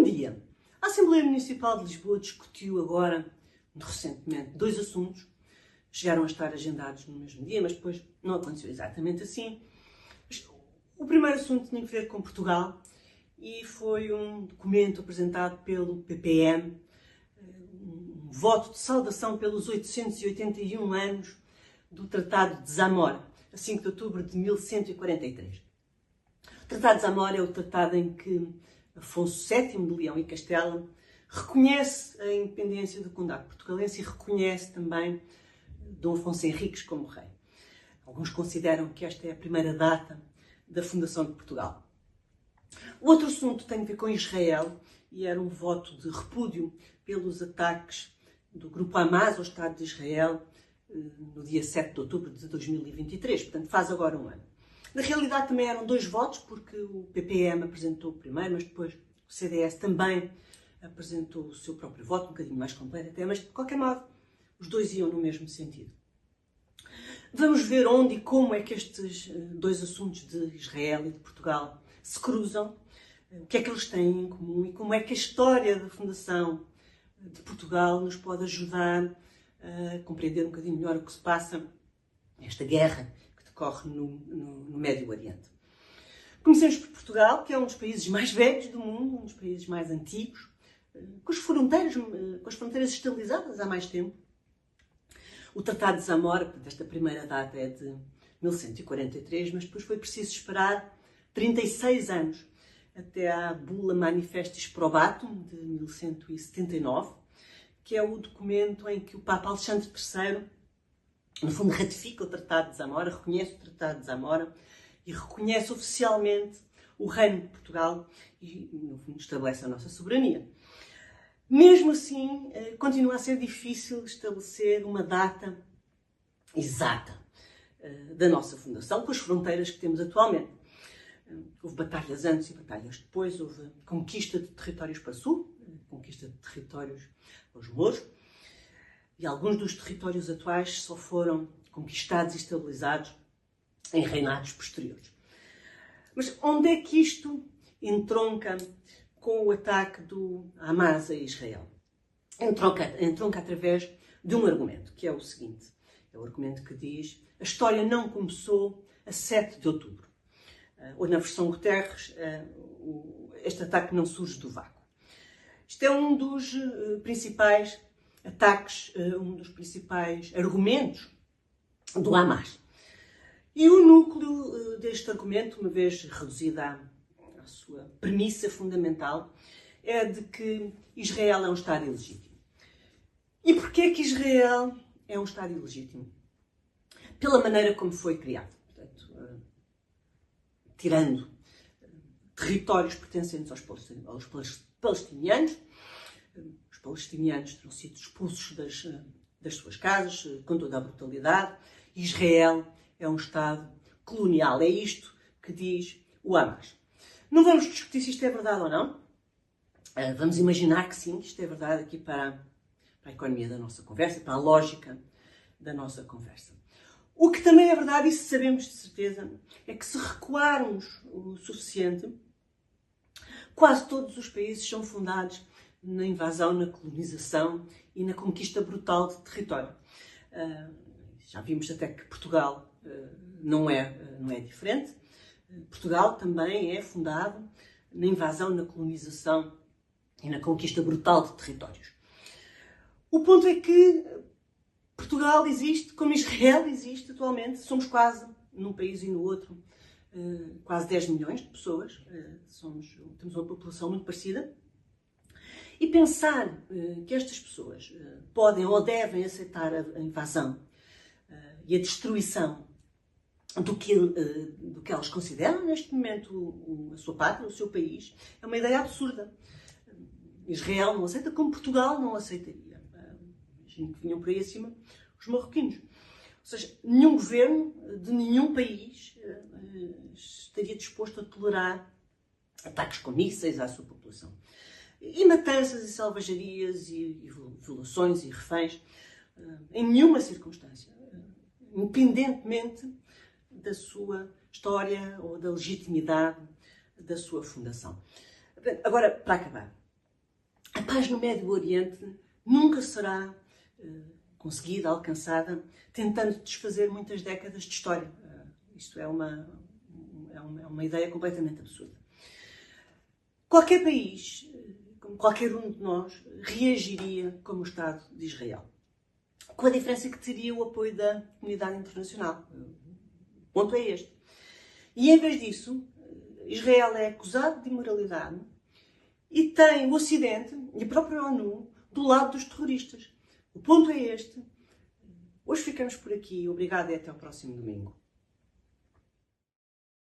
Bom dia! A Assembleia Municipal de Lisboa discutiu agora, recentemente, dois assuntos. Chegaram a estar agendados no mesmo dia, mas depois não aconteceu exatamente assim. O primeiro assunto tinha a ver com Portugal e foi um documento apresentado pelo PPM, um voto de saudação pelos 881 anos do Tratado de Zamora, a 5 de outubro de 1143. O Tratado de Zamora é o tratado em que Afonso VII de Leão e Castela reconhece a independência do Condado Portugalense e reconhece também Dom Afonso Henriques como rei. Alguns consideram que esta é a primeira data da fundação de Portugal. O outro assunto tem a ver com Israel e era um voto de repúdio pelos ataques do grupo Hamas ao Estado de Israel no dia 7 de outubro de 2023, portanto faz agora um ano. Na realidade também eram dois votos, porque o PPM apresentou o primeiro, mas depois o CDS também apresentou o seu próprio voto, um bocadinho mais completo até, mas de qualquer modo os dois iam no mesmo sentido. Vamos ver onde e como é que estes dois assuntos de Israel e de Portugal se cruzam, o que é que eles têm em comum e como é que a história da fundação de Portugal nos pode ajudar a compreender um bocadinho melhor o que se passa nesta guerra que decorre no Médio Oriente. Começamos por Portugal, que é um dos países mais velhos do mundo, um dos países mais antigos, com as fronteiras estabilizadas há mais tempo. O Tratado de Zamora, portanto, esta primeira data é de 1143, mas depois foi preciso esperar 36 anos até à Bula Manifestis Probatum, de 1179, que é o documento em que o Papa Alexandre III, no fundo, ratifica o Tratado de Zamora, reconhece o Tratado de Zamora e reconhece oficialmente o Reino de Portugal e, no fundo, estabelece a nossa soberania. Mesmo assim, continua a ser difícil estabelecer uma data exata da nossa fundação, com as fronteiras que temos atualmente. Houve batalhas antes e batalhas depois, houve conquista de territórios para sul, conquista de territórios aos mouros, e alguns dos territórios atuais só foram conquistados e estabilizados em reinados posteriores. Mas onde é que isto entronca com o ataque do Hamas a Israel? Entronca através de um argumento, que é o seguinte. É o argumento que diz: a história não começou a 7 de outubro. Ou na versão Guterres, este ataque não surge do vácuo. Isto é um dos principais ataques, um dos principais argumentos do Hamas. E o núcleo deste argumento, uma vez reduzida à sua premissa fundamental, é de que Israel é um Estado ilegítimo. E porquê é que Israel é um Estado ilegítimo? Pela maneira como foi criado. Portanto, tirando territórios pertencentes aos palestinianos. Os palestinianos terão sido expulsos das suas casas com toda a brutalidade. Israel é um Estado colonial. É isto que diz o Hamas. Não vamos discutir se isto é verdade ou não. Vamos imaginar que sim, isto é verdade aqui para a economia da nossa conversa, para a lógica da nossa conversa. O que também é verdade, e sabemos de certeza, é que se recuarmos o suficiente, quase todos os países são fundados na invasão, na colonização e na conquista brutal de território. Já vimos até que Portugal não é diferente. Portugal também é fundado na invasão, na colonização e na conquista brutal de territórios. O ponto é que Portugal existe, como Israel existe atualmente. Somos quase, num país e no outro, quase 10 milhões de pessoas. Temos uma população muito parecida. E pensar que estas pessoas podem ou devem aceitar a invasão e a destruição do que elas consideram neste momento a sua pátria, o seu país, é uma ideia absurda. Israel não aceita, como Portugal não aceitaria. Imagino que vinham por aí acima os marroquinos. Ou seja, nenhum governo de nenhum país estaria disposto a tolerar ataques com mísseis à sua população. E matanças e salvajarias e violações e reféns, em nenhuma circunstância, independentemente da sua história ou da legitimidade da sua fundação. Agora, para acabar, a paz no Médio Oriente nunca será conseguida, alcançada, tentando desfazer muitas décadas de história. Isto é uma ideia completamente absurda. Qualquer país, qualquer um de nós, reagiria como o Estado de Israel. Com a diferença que teria o apoio da comunidade internacional. O ponto é este. E, em vez disso, Israel é acusado de imoralidade e tem o Ocidente e a própria ONU do lado dos terroristas. O ponto é este. Hoje ficamos por aqui. Obrigada e até ao próximo domingo.